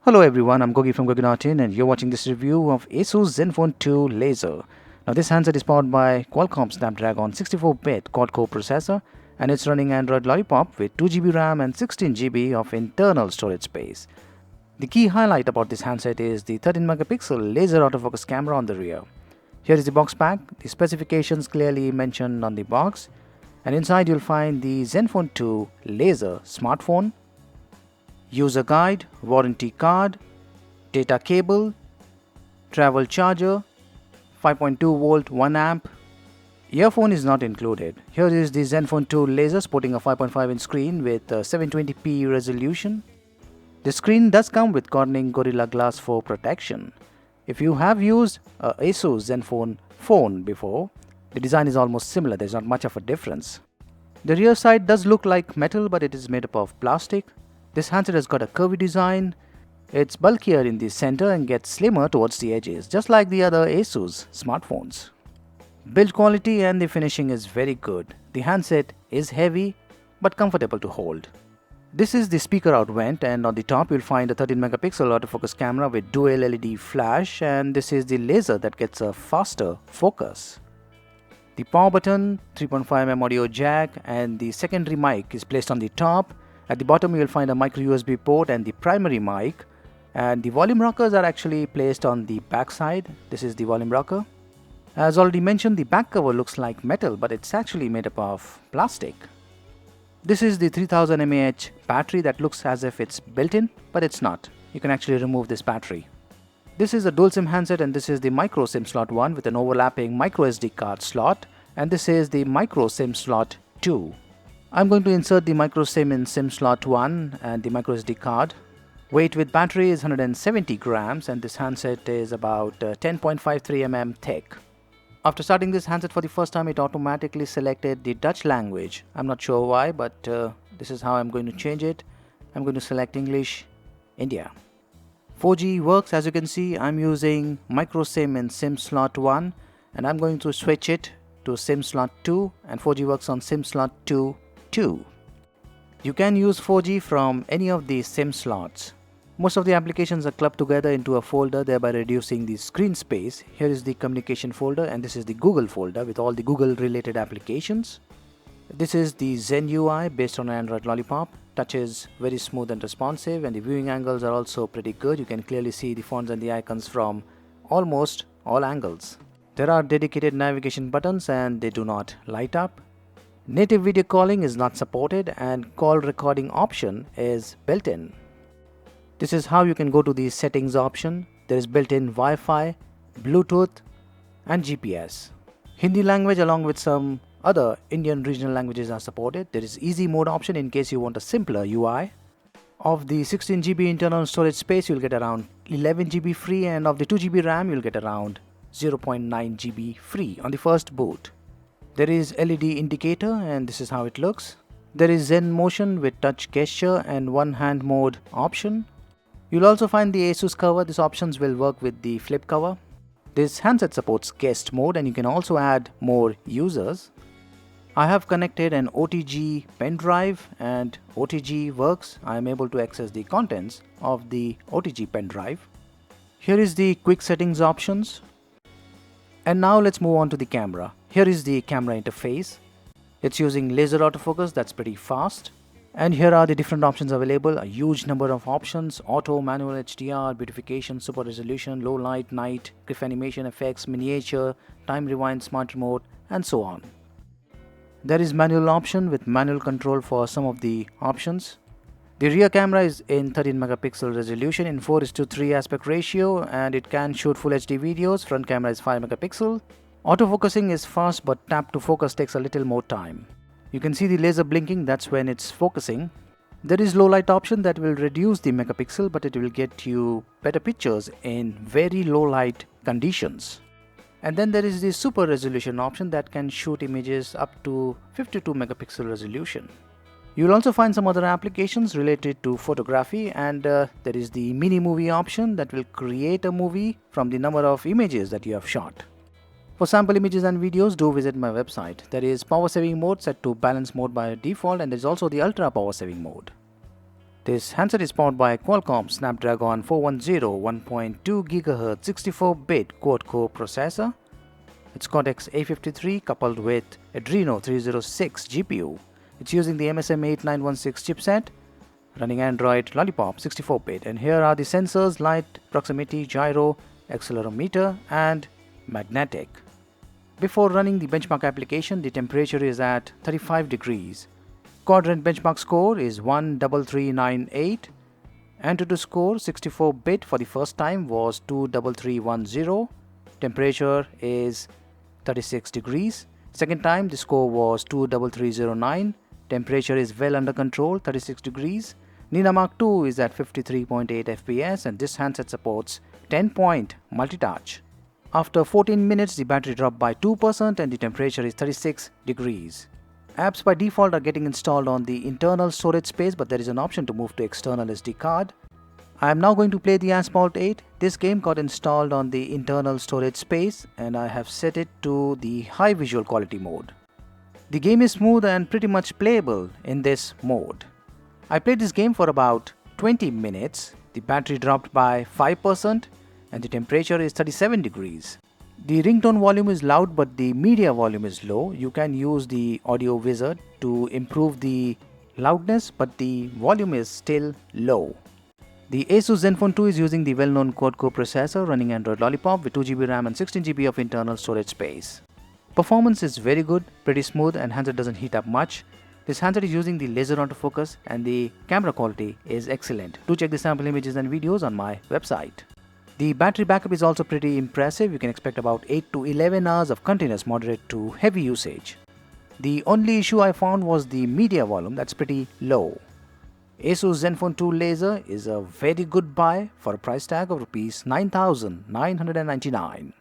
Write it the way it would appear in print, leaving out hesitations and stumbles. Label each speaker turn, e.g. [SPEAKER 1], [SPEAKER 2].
[SPEAKER 1] Hello everyone, I'm Gogi from Gogi and you're watching this review of ASUS Zenfone 2 Laser. Now this handset is powered by Qualcomm Snapdragon 64-bit quad-core processor and it's running Android Lollipop with 2GB RAM and 16GB of internal storage space. The key highlight about this handset is the 13-megapixel laser autofocus camera on the rear. Here is the box pack, the specifications clearly mentioned on the box, and inside you'll find the Zenfone 2 Laser smartphone, user guide, warranty card, data cable, travel charger, 5.2 volt 1 amp. Earphone is not included. Here is the Zenfone 2 Laser sporting a 5.5-inch screen with 720p resolution. The screen does come with Corning Gorilla Glass 4 protection. If you have used a ASUS Zenfone phone before, the design is almost similar, there's not much of a difference. The rear side does look like metal, but it is made up of plastic. This handset has got a curvy design. It's bulkier in the center and gets slimmer towards the edges, just like the other ASUS smartphones. Build quality and the finishing is very good. The handset is heavy but comfortable to hold. This is the speaker out vent, and on the top you'll find a 13-megapixel autofocus camera with dual LED flash, and this is the laser that gets a faster focus. The power button, 3.5mm audio jack, and the secondary mic is placed on the top. At the bottom you'll find a micro USB port and the primary mic, and the volume rockers are actually placed on the back side. This is the volume rocker. As already mentioned, the back cover looks like metal, but it's actually made up of plastic. This is the 3000 mAh battery that looks as if it's built in, but it's not. You can actually remove this battery. This is a dual SIM handset, and this is the micro SIM slot 1 with an overlapping micro SD card slot, and this is the micro SIM slot 2. I'm going to insert the micro SIM in SIM slot 1 and the micro SD card. Weight with battery is 170 grams, and this handset is about 10.53 mm thick. After starting this handset for the first time, it automatically selected the Dutch language. I'm not sure why, but this is how I'm going to change it. I'm going to select English, India. 4G works. As you can see, I'm using micro SIM in SIM slot 1, and I'm going to switch it to SIM slot 2, and 4G works on SIM slot 2. You can use 4G from any of these SIM slots. Most of the applications are clubbed together into a folder, thereby reducing the screen space. Here is the communication folder, and this is the Google folder with all the Google related applications. This is the Zen UI based on Android Lollipop. Touch is very smooth and responsive, and the viewing angles are also pretty good. You can clearly see the fonts and the icons from almost all angles. There are dedicated navigation buttons and they do not light up. Native video calling is not supported, and call recording option is built in. This is how you can go to the settings option. There is built-in Wi-Fi, Bluetooth and GPS. Hindi language along with some other Indian regional languages are supported. There is easy mode option in case you want a simpler UI. Of the 16GB internal storage space, you'll get around 11GB free, and of the 2GB RAM, you'll get around 0.9GB free on the first boot. There is LED indicator, and this is how it looks. There is Zen motion with touch gesture and one hand mode option. You'll also find the ASUS cover. These options will work with the flip cover. This handset supports guest mode, and you can also add more users. I have connected an OTG pen drive, and OTG works. I am able to access the contents of the OTG pen drive. Here is the quick settings options. And now let's move on to the camera. Here is the camera interface. It's using laser autofocus, that's pretty fast. And here are the different options available. A huge number of options: auto, manual, HDR, beautification, super resolution, low light, night, GIF animation effects, miniature, time rewind, smart remote, and so on. There is manual option with manual control for some of the options. The rear camera is in 13-megapixel resolution in 4:3 aspect ratio, and it can shoot full HD videos. Front camera is 5-megapixel. Autofocusing is fast, but tap to focus takes a little more time. You can see the laser blinking, that's when it's focusing. There is low light option that will reduce the megapixel, but it will get you better pictures in very low light conditions. And then there is the super resolution option that can shoot images up to 52-megapixel resolution. You'll also find some other applications related to photography, and there is the mini movie option that will create a movie from the number of images that you have shot. For sample images and videos, do visit my website. There is power saving mode set to balance mode by default, and there is also the ultra power saving mode. This handset is powered by Qualcomm Snapdragon 410 1.2 GHz 64-bit quad-core processor. It's Cortex A53 coupled with Adreno 306 GPU. It's using the MSM 8916 chipset, running Android Lollipop 64-bit. And here are the sensors: light, proximity, gyro, accelerometer, and magnetic. Before running the benchmark application, the temperature is at 35 degrees. Quadrant benchmark score is 13398. AnTuTu score 64-bit for the first time was 23310. Temperature is 36 degrees. Second time the score was 23309. Temperature is well under control, 36 degrees. Nina Mark II is at 53.8 FPS and this handset supports 10-point multi-touch. After 14 minutes, the battery dropped by 2% and the temperature is 36 degrees. Apps by default are getting installed on the internal storage space, but there is an option to move to external SD card. I am now going to play the Asphalt 8. This game got installed on the internal storage space and I have set it to the high visual quality mode. The game is smooth and pretty much playable in this mode. I played this game for about 20 minutes. The battery dropped by 5% and the temperature is 37 degrees. The ringtone volume is loud but the media volume is low. You can use the audio wizard to improve the loudness, but the volume is still low. The ASUS Zenfone 2 is using the well-known quad-core processor running Android Lollipop with 2GB RAM and 16GB of internal storage space. Performance is very good, pretty smooth, and handset doesn't heat up much. This handset is using the laser autofocus and the camera quality is excellent. Do check the sample images and videos on my website. The battery backup is also pretty impressive. You can expect about 8 to 11 hours of continuous moderate to heavy usage. The only issue I found was the media volume, that's pretty low. ASUS Zenfone 2 Laser is a very good buy for a price tag of Rs 9,999.